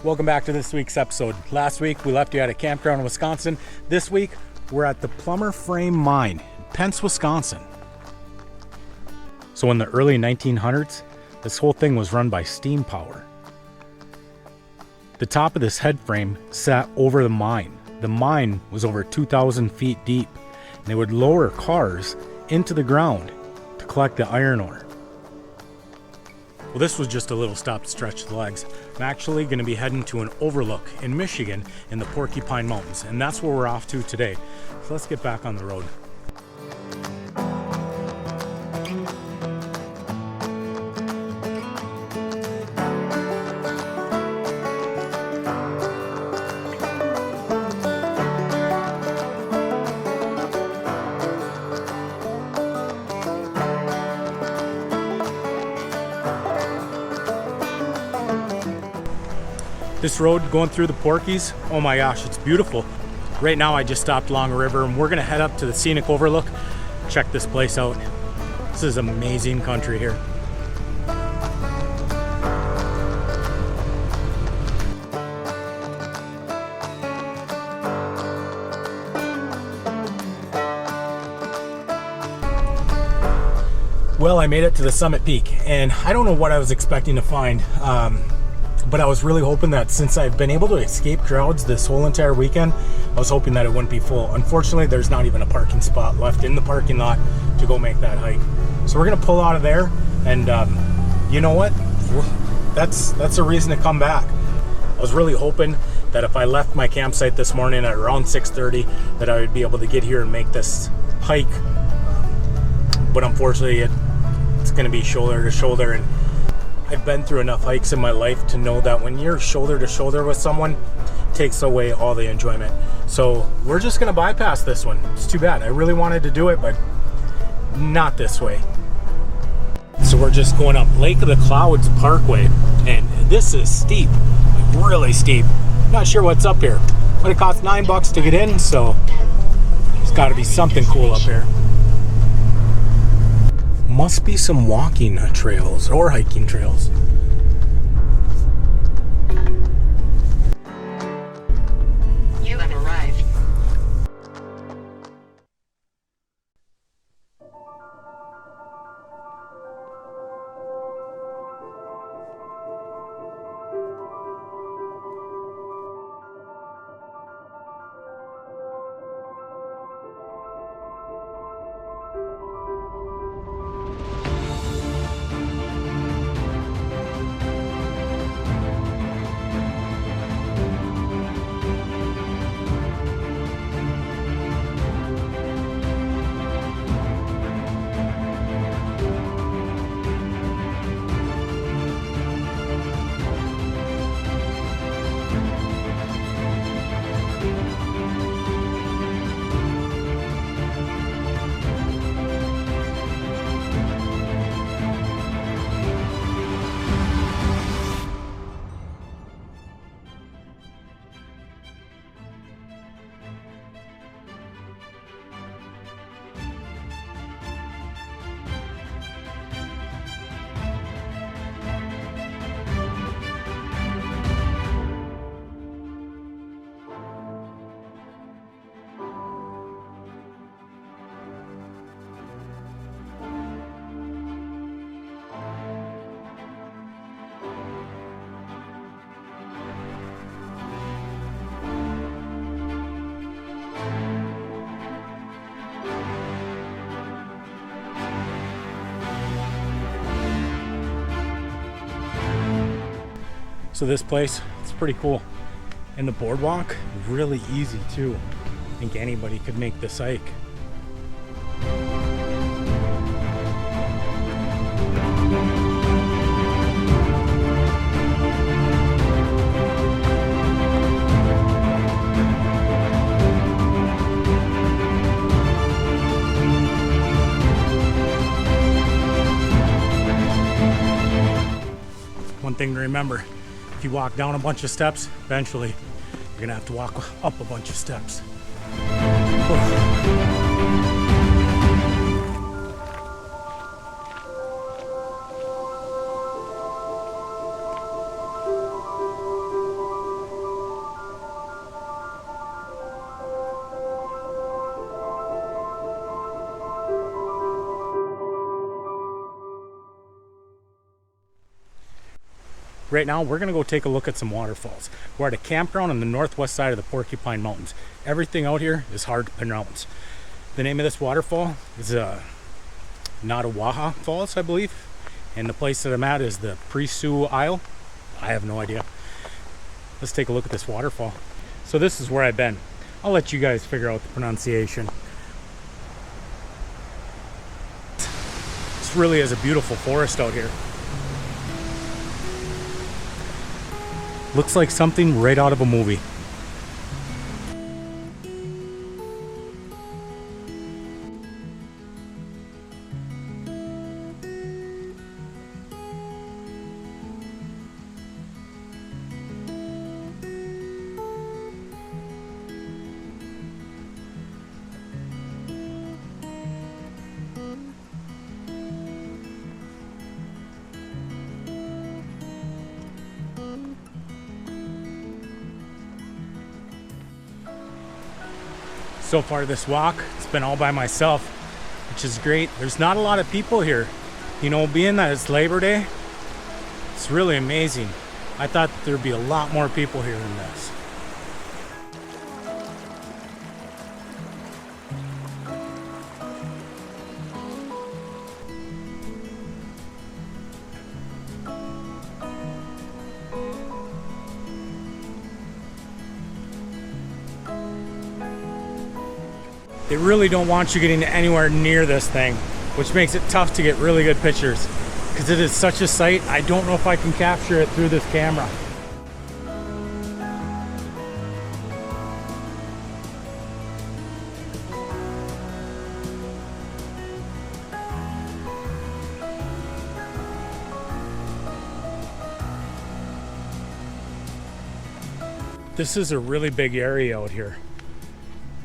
Welcome back to this week's episode. Last week we left you at a campground in Wisconsin. This week we're at the Plummer Frame Mine in Pence, Wisconsin. So in the early 1900s, this whole thing was run by steam power. The top of this head frame sat over the mine. The mine was over 2,000 feet deep, and they would lower cars into the ground to collect the iron ore. Well, this was just a little stop to stretch the legs. I'm actually going to be heading to an overlook in Michigan in the Porkey Pine Mountains, and that's where we're off to today. So let's get back on the road. This road going through the Porkies, oh my gosh, it's beautiful. Right now I just stopped along a river and we're gonna head up to the scenic overlook. Check this place out. This is amazing country here. Well, I made it to the summit peak and I don't know what I was expecting to find. But I was really hoping that since I've been able to escape crowds this whole entire weekend, I was hoping that it wouldn't be full. Unfortunately, there's not even a parking spot left in the parking lot to go make that hike. So we're gonna pull out of there, and you know what? That's a reason to come back. I was really hoping that if I left my campsite this morning at around 6:30, that I would be able to get here and make this hike. But unfortunately, it's gonna be shoulder to shoulder, and I've been through enough hikes in my life to know that when you're shoulder to shoulder with someone, it takes away all the enjoyment. So we're just gonna bypass this one. It's too bad. I really wanted to do it, but not this way. So we're just going up Lake of the Clouds Parkway, and this is steep, like really steep. Not sure what's up here, but it costs $9 to get in, so there's gotta be something cool up here. Must be some walking trails or hiking trails. You have arrived. So this place, it's pretty cool. And the boardwalk, really easy too. I think anybody could make this hike. One thing to remember, if you walk down a bunch of steps, eventually you're gonna have to walk up a bunch of steps. right now we're gonna go take a look at some waterfalls. We're at a campground on the northwest side of the Porkey Pine Mountains. Everything out here is hard to pronounce. The name of this waterfall is Natawaha Falls, I believe. And the place that I'm at is the Presu Isle. I have no idea. Let's take a look at this waterfall. So this is where I've been. I'll let you guys figure out the pronunciation. This really is a beautiful forest out here. Looks like something right out of a movie. So far this walk, it's been all by myself, which is great. There's not a lot of people here. You know, being that it's Labor Day, it's really amazing. I thought there'd be a lot more people here than this. They really don't want you getting anywhere near this thing, which makes it tough to get really good pictures because it is such a sight. I don't know if I can capture it through this camera. This is a really big area out here.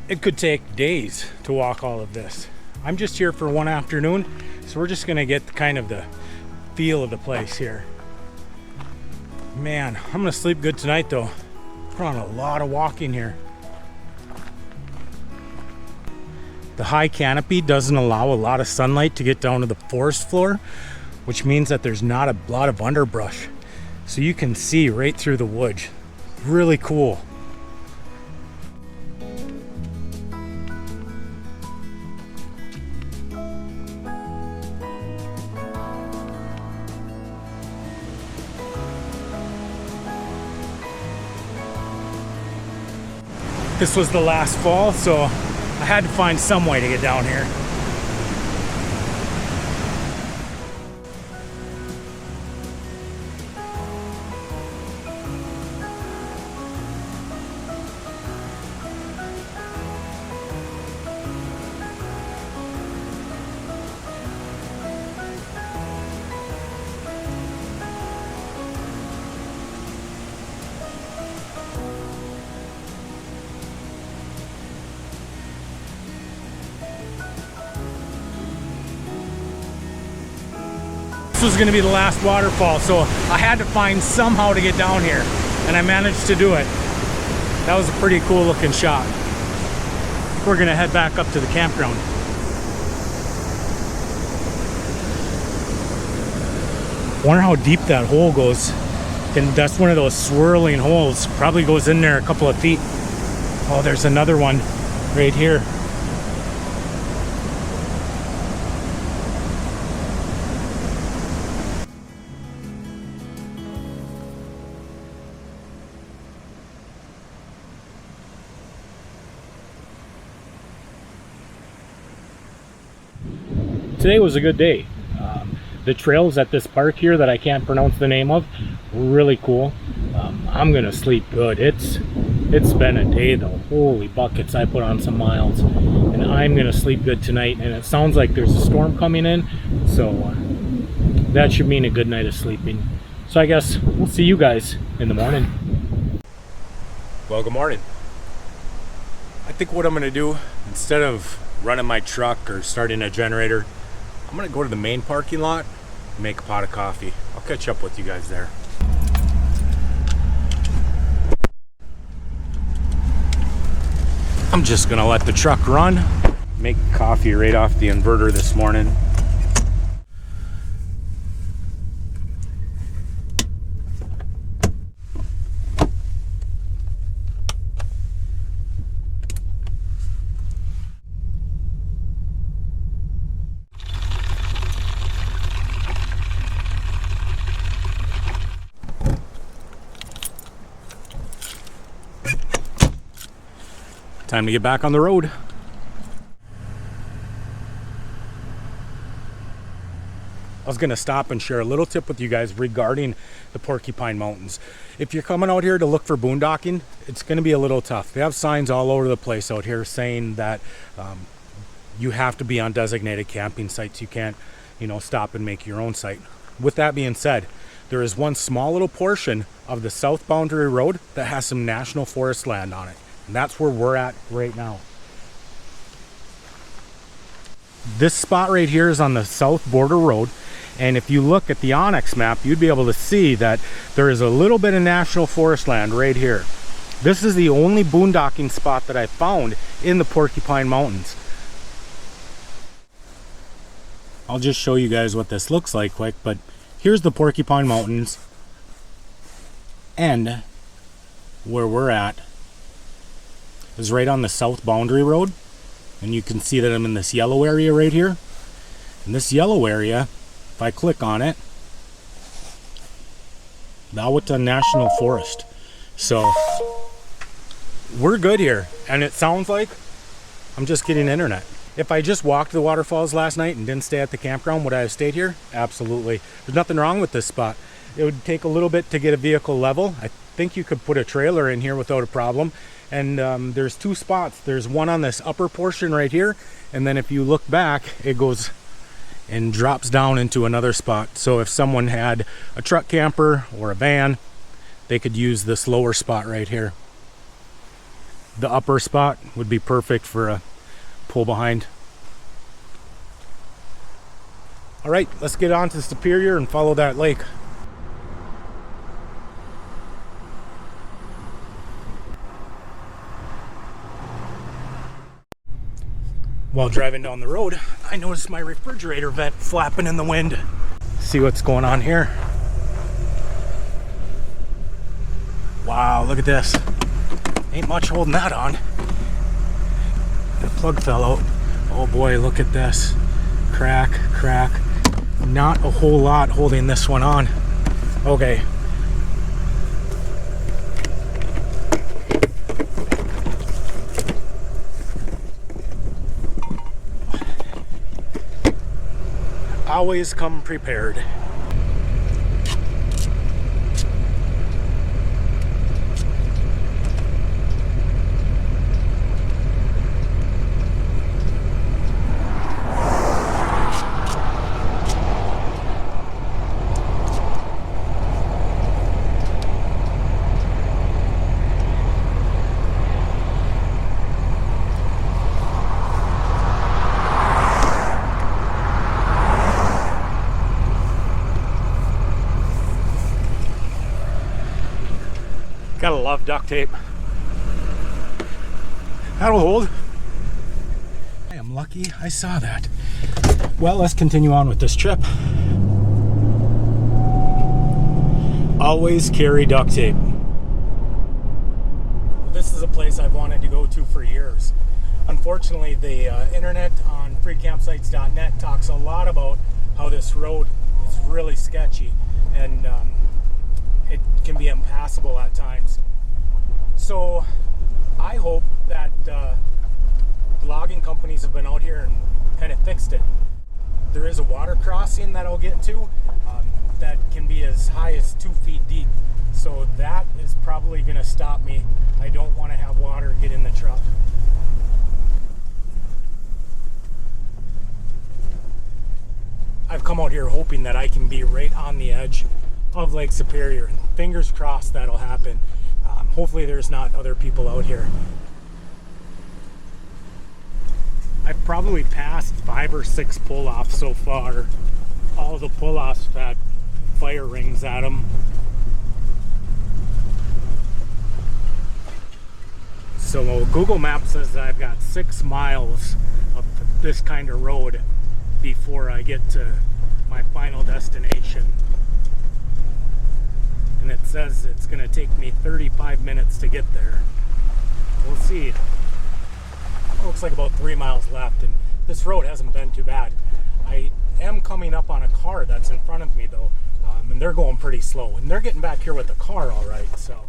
It could take days to walk all of this. I'm just here for one afternoon, so we're just gonna get kind of the feel of the place here. Man, I'm gonna sleep good tonight though. We're on a lot of walking here. The high canopy doesn't allow a lot of sunlight to get down to the forest floor, which means that there's not a lot of underbrush. So you can see right through the woods. Really cool. This was the last fall, so I had to find some way to get down here. This was going to be the last waterfall, so I had to find somehow to get down here, and I managed to do it. That was a pretty cool looking shot. We're going to head back up to the campground. Wonder how deep that hole goes. And that's one of those swirling holes. Probably goes in there a couple of feet. Oh, there's another one right here. Today was a good day. The trails at this park here that I can't pronounce the name of were really cool. I'm gonna sleep good. It's been a day though. Holy buckets, I put on some miles, and I'm gonna sleep good tonight. And it sounds like there's a storm coming in, so that should mean a good night of sleeping. So I guess we'll see you guys in the morning. Well, good morning. I think what I'm gonna do, instead of running my truck or starting a generator, I'm gonna go to the main parking lot and make a pot of coffee. I'll catch up with you guys there. I'm just gonna let the truck run. Make coffee right off the inverter this morning. Time to get back on the road. I was going to stop and share a little tip with you guys regarding the Porkey Pine Mountains. If you're coming out here to look for boondocking, it's going to be a little tough. They have signs all over the place out here saying that you have to be on designated camping sites. You can't, stop and make your own site. With that being said, there is one small little portion of the south boundary road that has some national forest land on it. And that's where we're at right now. This spot right here is on the south border road. And if you look at the Onyx map, you'd be able to see that there is a little bit of national forest land right here. This is the only boondocking spot that I found in the Porkey Pine Mountains. I'll just show you guys what this looks like quick, but here's the Porkey Pine Mountains. And where we're at is right on the south boundary road. And you can see that I'm in this yellow area right here. And this yellow area, if I click on it, now it's a national forest. So we're good here. And it sounds like I'm just getting internet. If I just walked the waterfalls last night and didn't stay at the campground, would I have stayed here? Absolutely. There's nothing wrong with this spot. It would take a little bit to get a vehicle level. I think you could put a trailer in here without a problem. And there's two spots. There's one on this upper portion right here. And then if you look back, it goes and drops down into another spot. So if someone had a truck camper or a van, they could use this lower spot right here. The upper spot would be perfect for a pull behind. All right, let's get on to Superior and follow that lake. While driving down the road, I noticed my refrigerator vent flapping in the wind. See what's going on here. Wow, look at this. Ain't much holding that on. The plug fell out. Oh boy, look at this. Crack, crack. Not a whole lot holding this one on. Okay. Always come prepared. Gotta love duct tape. That'll hold. I am lucky I saw that. Well, let's continue on with this trip. Always carry duct tape. This is a place I've wanted to go to for years. Unfortunately, the internet on freecampsites.net talks a lot about how this road is really sketchy and it can be impassable at times. So I hope that logging companies have been out here and kind of fixed it. There is a water crossing that I'll get to that can be as high as 2 feet deep. So that is probably going to stop me. I don't want to have water get in the truck. I've come out here hoping that I can be right on the edge of Lake Superior. Fingers crossed that'll happen. Hopefully there's not other people out here. I've probably passed 5 or 6 pull-offs so far. All the pull-offs had fire rings at them. So Google Maps says that I've got 6 miles of this kind of road before I get to my final destination. And it says it's going to take me 35 minutes to get there. We'll see. It looks like about 3 miles left, and this road hasn't been too bad. I am coming up on a car that's in front of me though, and they're going pretty slow, and they're getting back here with the car all right. So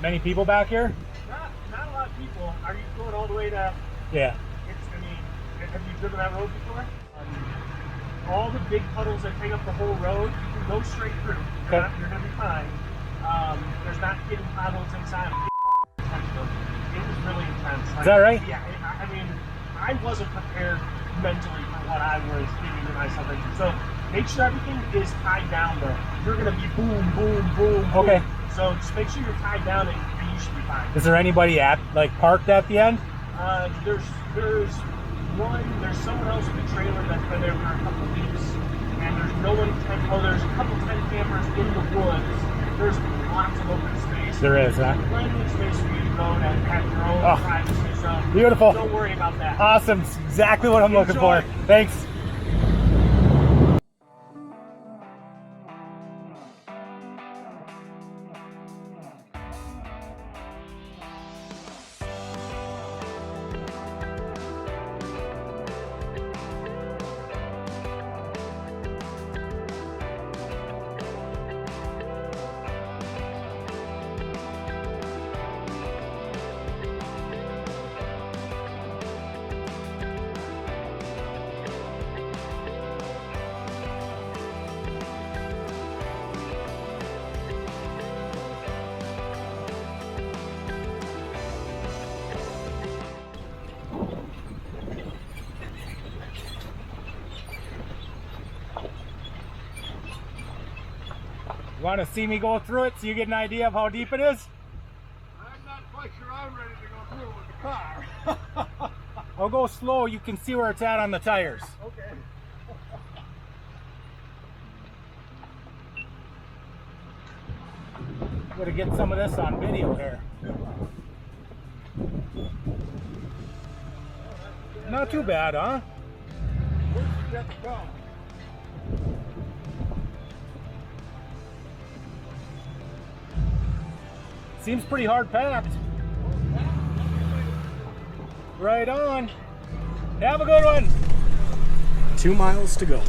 Many people back here? Not a lot of people. Are you going all the way to? Yeah. I mean, have you driven that road before? All the big puddles that take up the whole road, you can go straight through. You're gonna be fine. There's not hidden potholes inside. It was really intense. Like, is that right? Yeah. I mean, I wasn't prepared mentally for what I was getting myself into. So make sure everything is tied down though. You're gonna be boom, boom, boom, boom. Okay. So just make sure you're tied down and you should be fine. Is there anybody parked at the end? There's someone else with a trailer that's been there for a couple of weeks, and there's no one there's a couple tent campers in the woods. There's lots of open space. There is, huh? Plenty of space for you to go and have your own privacy. So beautiful. Don't worry about that. Awesome. It's exactly what I'm looking for. Thanks. You want to see me go through it so you get an idea of how deep it is? I'm not quite sure I'm ready to go through with the car. I'll go slow. You can see where it's at on the tires. Okay. I'm gonna get some of this on video here. Not too bad, huh? Where's the jet to go? Seems pretty hard packed. Right on. Have a good one. 2 miles to go.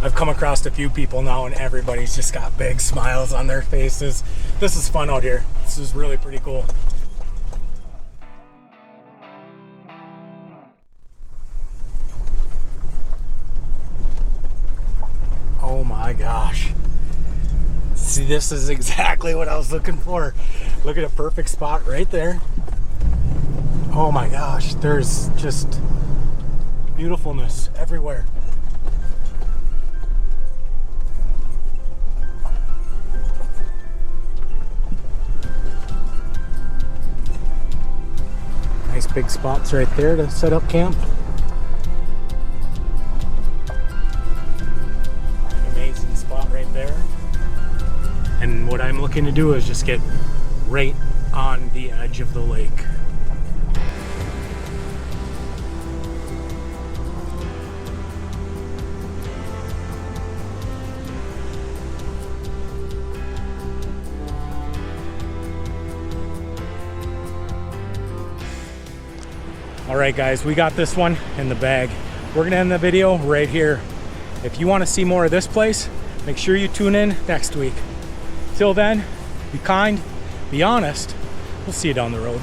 I've come across a few people now and everybody's just got big smiles on their faces. This is fun out here. This is really pretty cool. Oh my gosh. See, this is exactly what I was looking for. Look at a perfect spot right there. Oh my gosh, there's just beautifulness everywhere. Nice big spots right there to set up camp. Amazing spot right there. And what I'm looking to do is just get right on the edge of the lake. All right, guys, we got this one in the bag. We're gonna end the video right here. If you want to see more of this place, make sure you tune in next week. Till then, be kind, be honest. We'll see you down the road.